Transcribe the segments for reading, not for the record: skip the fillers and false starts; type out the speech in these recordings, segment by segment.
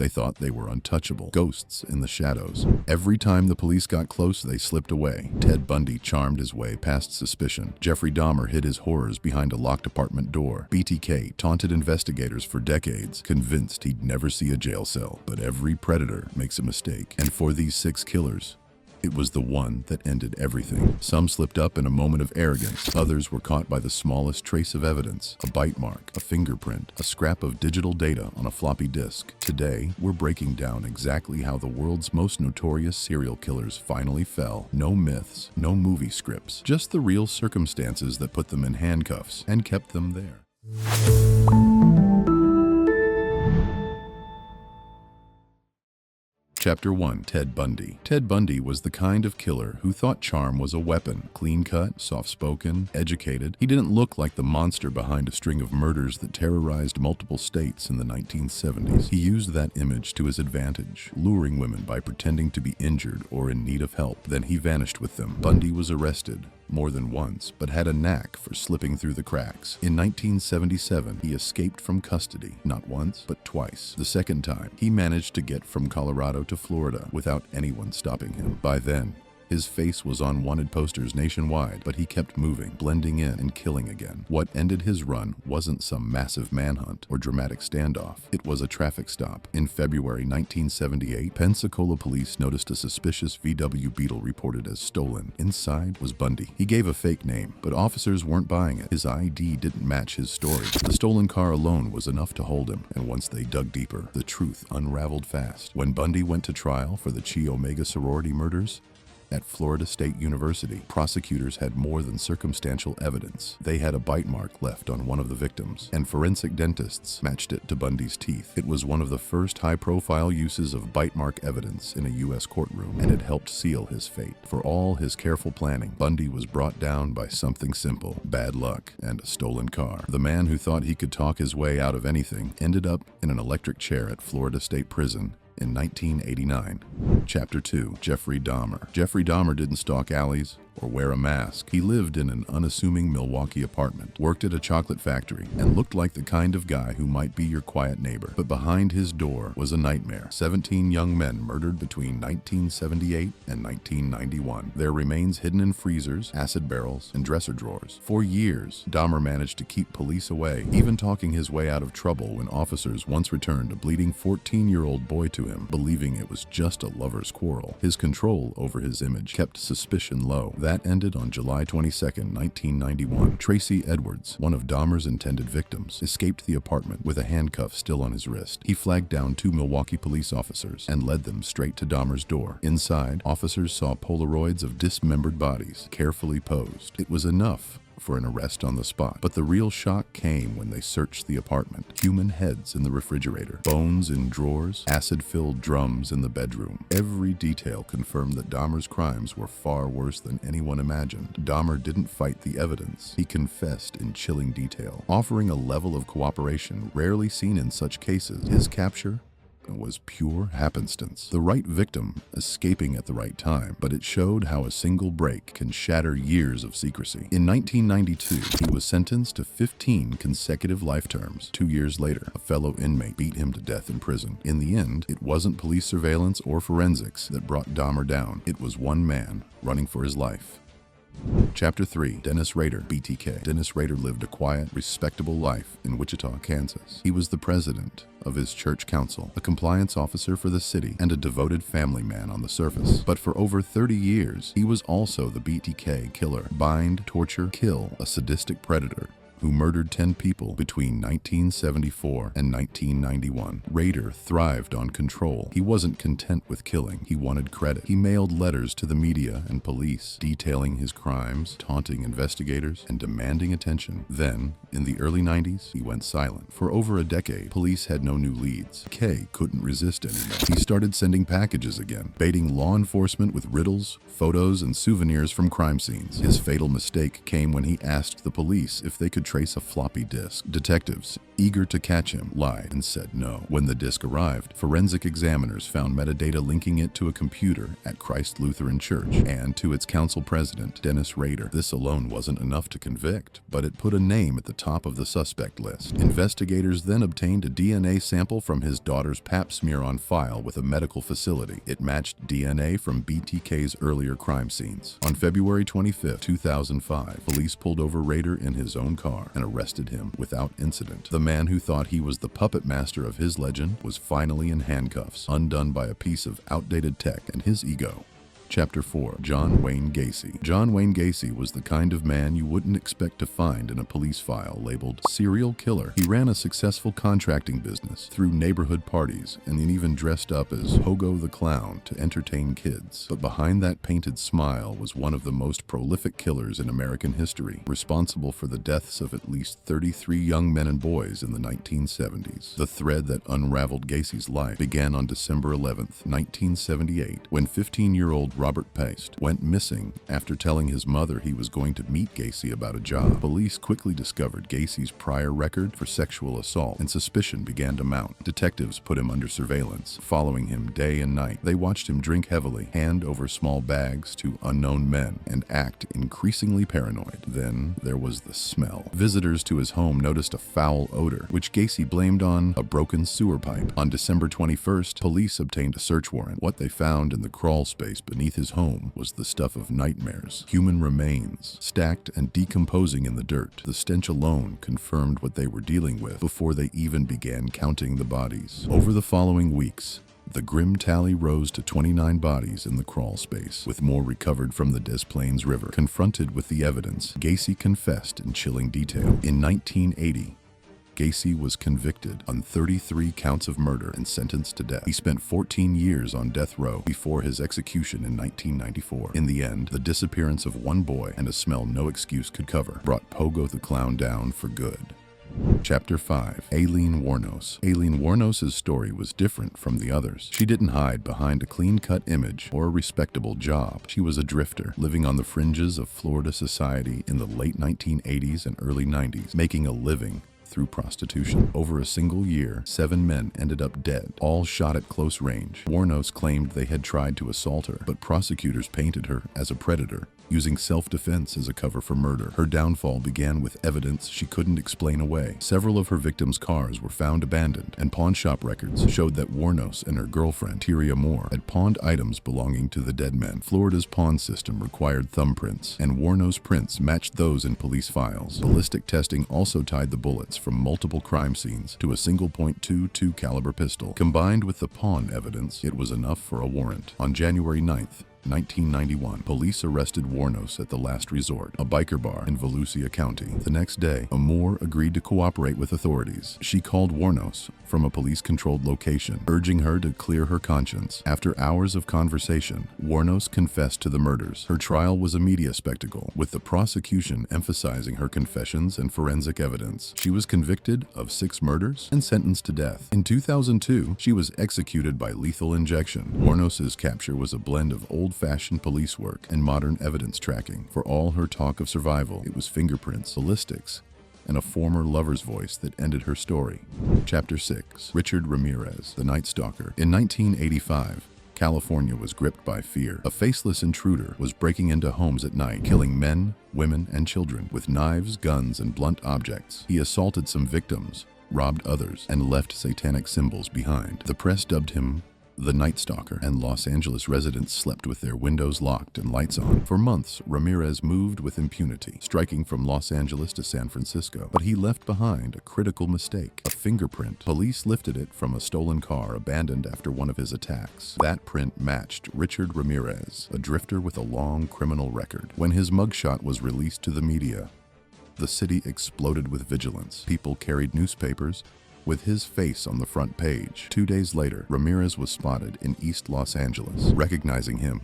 They thought they were untouchable, ghosts in the shadows. Every time the police got close, they slipped away. Ted Bundy charmed his way past suspicion. Jeffrey Dahmer hid his horrors behind a locked apartment door. BTK taunted investigators for decades, convinced he'd never see a jail cell. But every predator makes a mistake. And for these 6 killers, it was the one that ended everything. Some slipped up in a moment of arrogance. Others were caught by the smallest trace of evidence, a bite mark, a fingerprint, a scrap of digital data on a floppy disk. Today, we're breaking down exactly how the world's most notorious serial killers finally fell. No myths, no movie scripts, just the real circumstances that put them in handcuffs and kept them there. Chapter 1. Ted Bundy. Ted Bundy was the kind of killer who thought charm was a weapon. Clean-cut, soft-spoken, educated. He didn't look like the monster behind a string of murders that terrorized multiple states in the 1970s. He used that image to his advantage, luring women by pretending to be injured or in need of help. Then he vanished with them. Bundy was arrested more than once, but had a knack for slipping through the cracks. In 1977, he escaped from custody, not once, but twice. The second time, he managed to get from Colorado to Florida without anyone stopping him. By then, his face was on wanted posters nationwide, but he kept moving, blending in, and killing again. What ended his run wasn't some massive manhunt or dramatic standoff. It was a traffic stop. In February 1978, Pensacola police noticed a suspicious VW Beetle reported as stolen. Inside was Bundy. He gave a fake name, but officers weren't buying it. His ID didn't match his story. The stolen car alone was enough to hold him, and once they dug deeper, the truth unraveled fast. When Bundy went to trial for the Chi Omega sorority murders, at Florida State University, prosecutors had more than circumstantial evidence. They had a bite mark left on one of the victims, and forensic dentists matched it to Bundy's teeth. It was one of the first high-profile uses of bite mark evidence in a U.S. courtroom, and it helped seal his fate. For all his careful planning, Bundy was brought down by something simple: bad luck and a stolen car. The man who thought he could talk his way out of anything ended up in an electric chair at Florida State Prison in 1989. Chapter 2. Jeffrey Dahmer. Jeffrey Dahmer didn't stalk alleys or wear a mask. He lived in an unassuming Milwaukee apartment, worked at a chocolate factory, and looked like the kind of guy who might be your quiet neighbor. But behind his door was a nightmare. 17 young men murdered between 1978 and 1991. Their remains hidden in freezers, acid barrels, and dresser drawers. For years, Dahmer managed to keep police away, even talking his way out of trouble when officers once returned a bleeding 14-year-old boy to him, believing it was just a lover's quarrel. His control over his image kept suspicion low. That ended on July 22, 1991. Tracy Edwards, one of Dahmer's intended victims, escaped the apartment with a handcuff still on his wrist. He flagged down 2 Milwaukee police officers and led them straight to Dahmer's door. Inside, officers saw Polaroids of dismembered bodies, carefully posed. It was enough for an arrest on the spot. But the real shock came when they searched the apartment. Human heads in the refrigerator, bones in drawers, acid-filled drums in the bedroom. Every detail confirmed that Dahmer's crimes were far worse than anyone imagined. Dahmer didn't fight the evidence. He confessed in chilling detail, offering a level of cooperation rarely seen in such cases. His capture was pure happenstance. The right victim escaping at the right time, but it showed how a single break can shatter years of secrecy. In 1992, he was sentenced to 15 consecutive life terms. 2 years later, a fellow inmate beat him to death in prison. In the end, it wasn't police surveillance or forensics that brought Dahmer down. It was one man running for his life. Chapter 3. Dennis Rader, BTK. Dennis Rader lived a quiet, respectable life in Wichita, Kansas. He was the president of his church council, a compliance officer for the city, and a devoted family man on the surface. But for over 30 years, he was also the BTK killer. Bind, torture, kill, a sadistic predator who murdered 10 people between 1974 and 1991. Rader thrived on control. He wasn't content with killing. He wanted credit. He mailed letters to the media and police, detailing his crimes, taunting investigators, and demanding attention. Then, in the early 90s, he went silent. For over a decade, police had no new leads. K couldn't resist anymore. He started sending packages again, baiting law enforcement with riddles, photos, and souvenirs from crime scenes. His fatal mistake came when he asked the police if they could trace a floppy disk. Detectives, eager to catch him, lied and said no. When the disk arrived, forensic examiners found metadata linking it to a computer at Christ Lutheran Church and to its council president, Dennis Rader. This alone wasn't enough to convict, but it put a name at the top of the suspect list. Investigators then obtained a DNA sample from his daughter's pap smear on file with a medical facility. It matched DNA from BTK's earlier crime scenes. On February 25, 2005, police pulled over Rader in his own car and arrested him without incident. The man who thought he was the puppet master of his legend was finally in handcuffs, undone by a piece of outdated tech and his ego. Chapter 4. John Wayne Gacy. John Wayne Gacy was the kind of man you wouldn't expect to find in a police file labeled serial killer. He ran a successful contracting business, threw neighborhood parties, and then even dressed up as Pogo the Clown to entertain kids. But behind that painted smile was one of the most prolific killers in American history, responsible for the deaths of at least 33 young men and boys in the 1970s. The thread that unraveled Gacy's life began on December 11, 1978, when 15-year-old Robert Paste went missing after telling his mother he was going to meet Gacy about a job. Police quickly discovered Gacy's prior record for sexual assault, and suspicion began to mount. Detectives put him under surveillance, following him day and night. They watched him drink heavily, hand over small bags to unknown men, and act increasingly paranoid. Then there was the smell. Visitors to his home noticed a foul odor, which Gacy blamed on a broken sewer pipe. On December 21st, police obtained a search warrant. What they found in the crawl space beneath his home was the stuff of nightmares. Human remains, stacked and decomposing in the dirt. The stench alone confirmed what they were dealing with before they even began counting the bodies. Over the following weeks, the grim tally rose to 29 bodies in the crawl space, with more recovered from the Des Plaines River. Confronted with the evidence, Gacy confessed in chilling detail. In 1980, Gacy was convicted on 33 counts of murder and sentenced to death. He spent 14 years on death row before his execution in 1994. In the end, the disappearance of one boy and a smell no excuse could cover brought Pogo the Clown down for good. Chapter 5. Aileen Wuornos. Aileen Wuornos' story was different from the others. She didn't hide behind a clean-cut image or a respectable job. She was a drifter, living on the fringes of Florida society in the late 1980s and early 90s, making a living through prostitution. Over a single year, 7 men ended up dead, all shot at close range. Wuornos claimed they had tried to assault her, but prosecutors painted her as a predator, using self-defense as a cover for murder. Her downfall began with evidence she couldn't explain away. Several of her victims' cars were found abandoned, and pawn shop records showed that Wuornos and her girlfriend, Tyria Moore, had pawned items belonging to the dead men. Florida's pawn system required thumbprints, and Wuornos' prints matched those in police files. Ballistic testing also tied the bullets from multiple crime scenes to a single .22 caliber pistol. Combined with the pawn evidence, it was enough for a warrant. On January 9th, 1991, police arrested Wuornos at the Last Resort, a biker bar in Volusia County. The next day, Moore agreed to cooperate with authorities. She called Wuornos from a police-controlled location, urging her to clear her conscience. After hours of conversation, Wuornos confessed to the murders. Her trial was a media spectacle, with the prosecution emphasizing her confessions and forensic evidence. She was convicted of 6 murders and sentenced to death. In 2002, she was executed by lethal injection. Wuornos' capture was a blend of old-fashioned police work and modern evidence tracking. For all her talk of survival, it was fingerprints, ballistics, and a former lover's voice that ended her story. Chapter 6. Richard Ramirez, the Night Stalker. In 1985, California was gripped by fear. A faceless intruder was breaking into homes at night, killing men, women, and children with knives, guns, and blunt objects. He assaulted some victims, robbed others, and left satanic symbols behind. The press dubbed him the Night Stalker, and Los Angeles residents slept with their windows locked and lights on. For months, Ramirez moved with impunity, striking from Los Angeles to San Francisco. But he left behind a critical mistake: a fingerprint. Police lifted it from a stolen car abandoned after one of his attacks. That print matched Richard Ramirez, a drifter with a long criminal record. When his mugshot was released to the media, the city exploded with vigilance. People carried newspapers with his face on the front page. 2 days later, Ramirez was spotted in East Los Angeles. Recognizing him,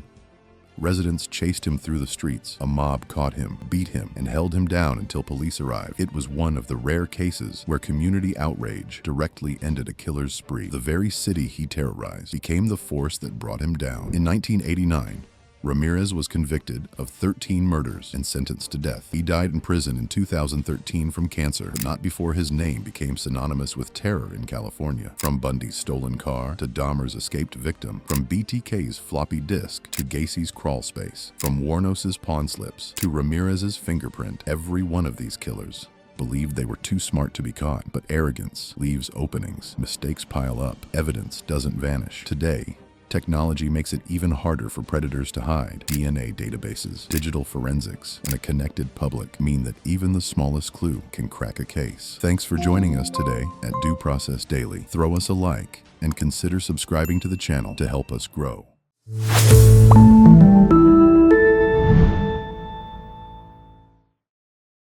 residents chased him through the streets. A mob caught him, beat him, and held him down until police arrived. It was one of the rare cases where community outrage directly ended a killer's spree. The very city he terrorized became the force that brought him down. In 1989, Ramirez was convicted of 13 murders and sentenced to death. He died in prison in 2013 from cancer, but not before his name became synonymous with terror in California. From Bundy's stolen car to Dahmer's escaped victim, from BTK's floppy disk to Gacy's crawl space, from Wuornos's pawn slips to Ramirez's fingerprint, every one of these killers believed they were too smart to be caught. But arrogance leaves openings, mistakes pile up, evidence doesn't vanish. Today, technology makes it even harder for predators to hide. DNA databases, digital forensics, and a connected public mean that even the smallest clue can crack a case. Thanks for joining us today at Due Process Daily. Throw us a like and consider subscribing to the channel to help us grow.